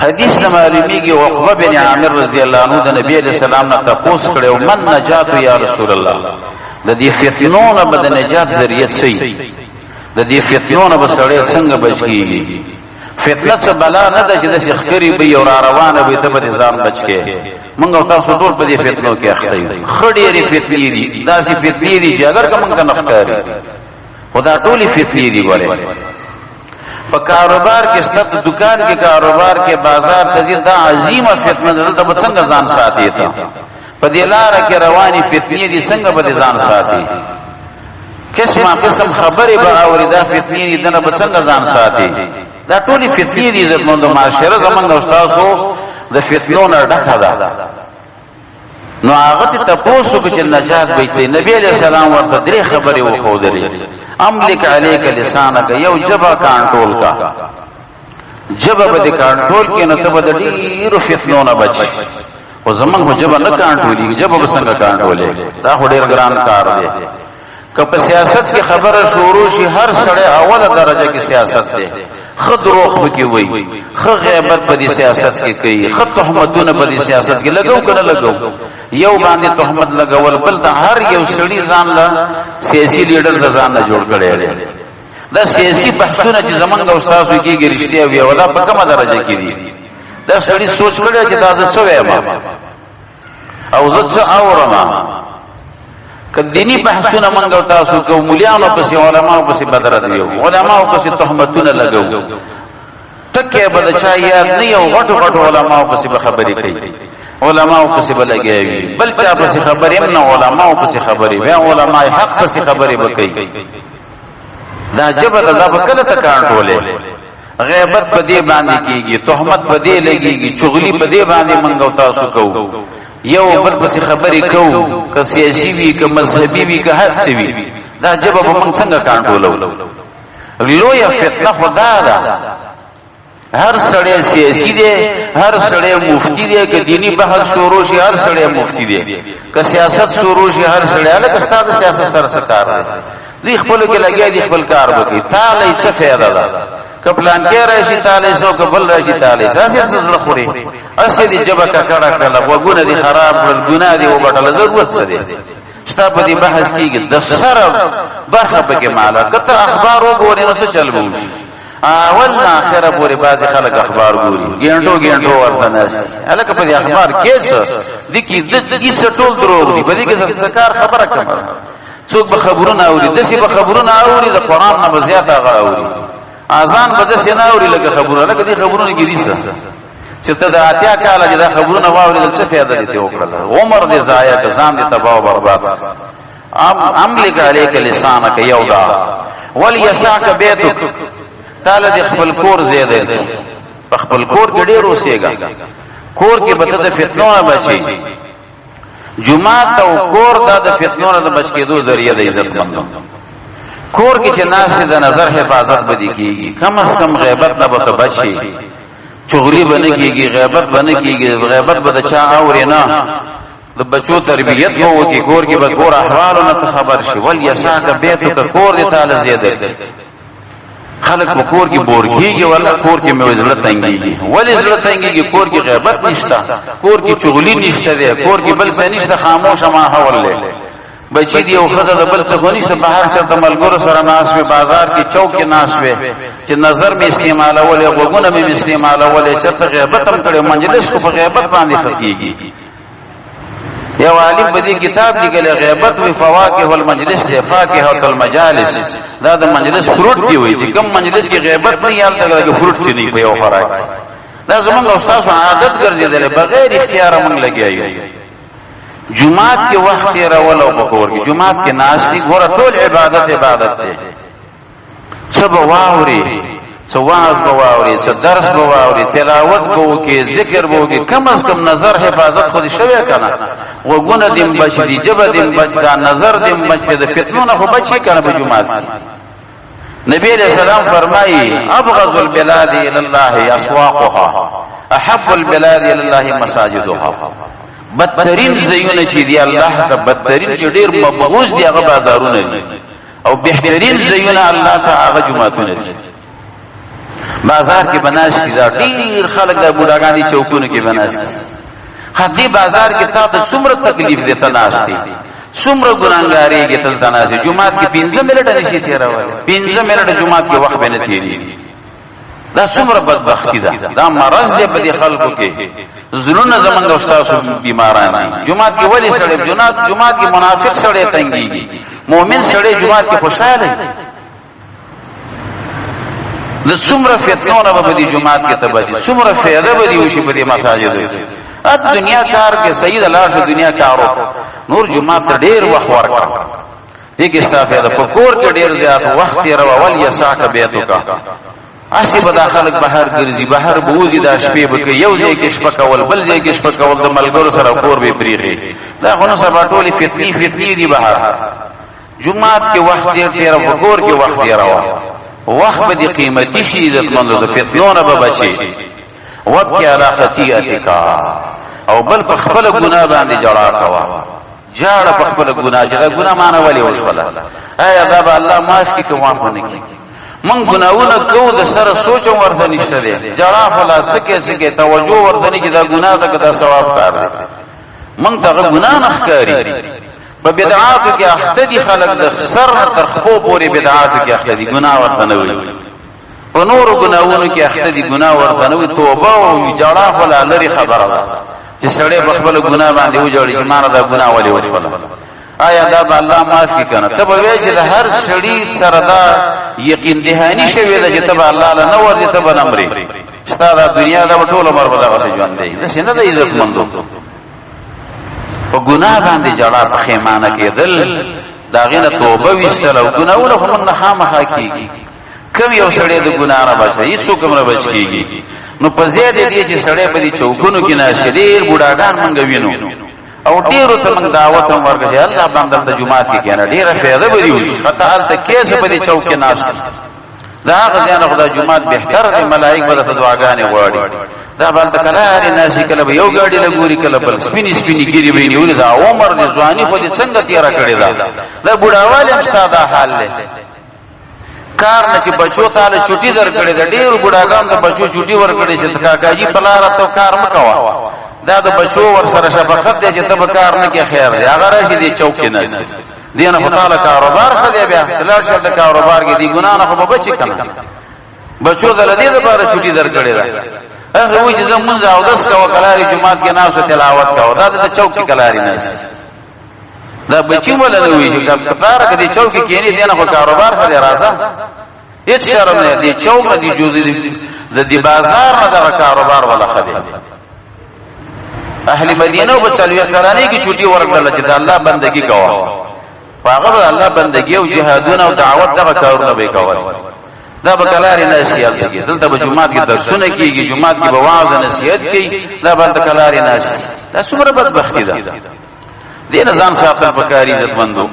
حدیث نه معلومیږي عقبه بن عامر رضی الله عنه د نبی علیہ السلام نه تپوس کړو من نجات یا رسول الله د دې فتنو نه بد نجات ذریعہ سي د دې فتنو نه بسړې څنګه بچيږي فتنه څه بلا نه ده چې د شخري به او روانه به ته به ځان بچکه موږ تاسو ټول په دې فتنو کې اخته یو خړې فتنې دي داسې فتنې دي چې اگر کوم ته نفکاري خدا ټولي فتنې دي ګوره په کاروبار کې ست دکان کې کاروبار کې بازار ته دا عظیمه فتنه ده ته څنګه ځان ساتي ته په دې لار کې رواني فتنې دي څنګه به ځان ساتي قسم خبره به اوريدا فتنې دي دنه به څنګه ځان ساتي دا ټولي فتنې دي زموږ د معاشره زمونږ استادو د فتنو نه ډکه ده نو هغه ته تاسو کې نجات وایي نبی عليه السلام ورته درې خبرې وښودلې املک علیک لسانک یو جبا کنټرول کا جبا به کنټرول کې نه ته به ډیرو فتنو نه بچ او زمونږ جبا نه کنټرولې جبا به څنګه کنټرولې دا ډیر ګران کار دی که په سیاست کې خبره شروع شي هر سړی اوله درجه کې سیاست دی خود روخ کی وای خ غیبت په دې سیاست کې کوي خ تهمتونه په دې سیاست کې لګاو کنه لګاو یو باندې تهمت لګول بل ته هر یو سړي ځان لا سیاسي لیډر د ځان نه جوړ کړي دي دا سیاسي بحثونه چې زمونږ استادو کېږي رښتیا وي ولا په کومه درجه کې دي دا سړي سوچ کړي چې دا څه وایم او زه څه اورم کدینی بحثونه منګو تاسو کو مليانو پسې علماء پسې بدر دیو علماء پسې تهمتونه لګو تکه بد چا یاد نه یو غټ علماء پسې خبرې کوي علماء پسې بلګي بل چا پسې خبرې نه علماء پسې خبرې بیا علماء حق پسې خبرې وکړي دا جبه دا کله ته کنټرولې غیبت په دې باندې کیږي تهمت په دې لګيږي چغلی په دې باندې منګو تاسو کو یو بل پس خبرې کو که سیاسي وي که مذهبي وي که هر څه وي دا جبه به موږ څنګه کنټرولو لویه فتنه خدا ده هر سړی سیاسي دی هر سړی مفتی دی که دینی بحث شروع شي هر سړی مفتی دی که سیاست شروع شي هر سړی الګ استاد سیاست سره کار دی خپل کې لګیا دی خپل کار وکړي تعالی څه فائدہ ده کپلان کې راشي تعالی سو قبل راشي تعالی اساس زړه خوري اسې دې جبه کا کړه کړه وګونه دي خراب کړل ګناه دي وبټل ضرورت څه دي ستا په دې بحث کېږي د سره برخه پکې مالا کته اخبار وګورې نو څه چل وو اول اخره پورې بعض خلک اخبار ګوري ګڼټو ورته نشته الکه په دې اخبار کې څه دي کې دې څه ټول دروغ دي په دې کې ذکر خبره کوي څوک به خبرونه اوري دسي به خبرونه اوري د قران نه زیات هغه اوري اذان بده سينه اوري لکه خبرونه لکه دي خبرونه کې دي چې ته د اتیا کاله چې دا خبرونه واوري د څه فائدہ دي وکړه عمر دې ضایع ځان دې تباہ او برباد املک علیک لسانک یودا وليسعک بیتک تعالی دې خپل کور زیاده خپل کور کې ډیر اوسېګا کور کې به د فتنو نه بچي جمعه او کور د فتنو نه بچ کېدو ذریعہ د عزت مندو کور کې چې ناس د نظر حفاظت بدی کیږي کم از کم غیبت نه به بچي چغلی بنه کیږي غیبت بنه کیږي غیبت به چا اوري نه د بچو تربیت وو کې کور کې به کور احوال نه خبر شي ول یساک بیت ته کور دې تعالی زیاده خلق په کور کې بورګيږي ولا کور کې مې عزت تنګيږي ولې عزت تنګيږي کور کې غیبت نشته کور کې چغلی نشته ده کور کې بل څه نشته خاموشه ما حواله بچی دی او خزه د بل څه غونی څه بهر چرته ملګرو سره ناس په بازار کې چوک کې ناس وي چې نظر می استعمالول غوګونه می استعمالول چرته غیبت هم کړي مجلس کو په غیبت باندې ختیږي یو عالم بدی کتاب لیکل غیبت و فواکه المجلس ده فاکهه المجالس دا د مجلس فروټ دی وي چې کوم مجلس کې غیبت نه یال ته فروټ چي نه په یو خوراک دا زمونږ استاد عادت ګرځیدل بغیر اختیار موږ لګیایو جمعات کې وخت یې راولو په کور کې جمعات کې ناس دي ګوره ټول عبادت ده سبا واوري سواز بواوري درس بواوري تلاوت بو کې ذکر بو کې کم از کم نظر حفاظت خو دې شوی کنه وګونه دې بچ دي جبه دې بچ کا نظر دې بچ د فتنو نه خو بچي کنه په جمعات نبی علیہ السلام فرمایي ابغض البلاد الى الله اسواقها احب البلاد الى الله مساجدها بدترین زیونه چې دی الله ته بدترین چې ډیر مبغوز دی هغه بازارونه دي او بهترین زیونه الله ته هغه جمعهونه دي بازار کې بناشتي دا ډیر خلک د بوډاګانی چوکونو کې بناشتي خدي بازار کې تا ته څومره تکلیف دي تناشتي څومره ګناګاری کې تل تناشتي جمعات کې 15 منټه نشي تیرول 15 منټه جمعات کې وخت به نه تیری دا څومره بدبختی ده دا مرض دی په دې خلکو کې زلون زمنګ استاد بیماران دي جمعات کې ولی سړی جمعات کې منافق سړی تنګي مؤمن سړی جمعات کې خوشاله د څومره فتنونه په دې جمعات کې تبدي څومره فائدہ به دی وشي په دې مساجدو کې ا دنیا کار کې سید الله شه دنیا کارو نور جمعات ډېر وخت ورکړه یک استفاده په کور کې ډېر زیات وخت یې راول یا ساعه بیتو کا اسی بدا خلق بهر ګرځي بهر بوزي دا شپې به یو ځای کې شپه کول بل ځای کې شپه کول د ملګرو سره کور به پریږي دا غونو سبا ټولي فتنی دي بهر جمعات کې وخت ډېر تیر په کور کې وخت یې راول وخت به قیمتي شي عزتمندو د فتنونه به بچي وبکي علی خطیئتک او بل په خپل ګناه باندې جړا کوا جاړه په خپل ګناه چې ګناه معنی ولي وشوله ایا دا به الله معاف کی کوم نه کی من ګناونه کو د سره سوچ ورته نشته دي جړا فلا سکه توجه ورته نه کی دا ګناه ده دا ثواب کار دی من ته ګناه نه ښکاری په بدعات کې احتدي خلق د سر تر خو پورې بدعات کې احتدي ګناه ورته نه وي په نور ګناونو کې احتدي ګناه ورته نه وي توبه او جړا فلا لري خبره ده چې سړی په خپل ګناه باندې وجوړي چې مانه دا ګناه ولي وشوله آیا دا به الله معافي کنه ته به وایي چې د هر سړي سره دا یقین دهانی شوی دا چې ته به الله له نور دې ته به نمرې ستا دا دنیا دا ټول عمر به دغسې ژوند دی داسې نه د عزتمندو په ګناه باندې جړا پښیمانه کېدل د هغې نه توبه ویستل او ګناهونه خو موږ نه خامخا کېږي کوم یو سړی د ګناه نه بچ دی هېڅوک هم نه بچ کېږي نو په ځای دی چې سړی په دې چوکونو کې ناست ډېر بوډاګان موږ وینو او ډیرو ته موږ دعوت هم ورکړي الله باندې د جمعات کې کنه ډیره فایده به وي حتی حالت کیسه په دې چوک کې ناست دا هغه ځان خدای جمعات بهتر دی ملائک به د دعاګانې غواړي دا باندې کله ناشي کله یو ګاډي لګوري کله بل سپینی ګيري به نیول دا عمر دې ځواني خو دې څنګه تیرا کړی دا بوډاواله هم ستاده حال له کار نه چې بچو تعالی چټي درکړي دا ډیر بوډاګان د بچو چټي ورکړي چې کاکاجي پلار ته کار مکوا دا د بچو ور سره شفقت دی چې تب کار نه کې خیر دی هغه راشي دی چوک کې نه دینه په تعالی کاروبار خدای بیا تلل شه د کاروبار کې دی ګنا نه خو بچی کنه بچو د لدی د بار چټي درکړي دا هغه وی چې زمونږ او داس کا وکلاري جمعات کې ناس تلاوت کا دا د چوک کې کلاري نه دا بچی مولا نه وی چې کار کې چوک کې نه دینه خو کاروبار خدای راځه هیڅ شرم نه دی چوک دی جوړ د دی بازار نه د کاروبار ولا خدای اهل مدینه په څلوي قرانه کې چوټي ورکړل چې د الله بندگی کوه هغه الله بندگی او جهادونه او دعوت دغه کارونه به کول دا به کلاري نصیحت کوي دلته به جمعات کې درسونه کیږي جمعات کې به واعظ نصیحت کوي دا به کلاري نصیحت دا څومره بدبختی ده دین ځان ساتل پکاري عزت مندو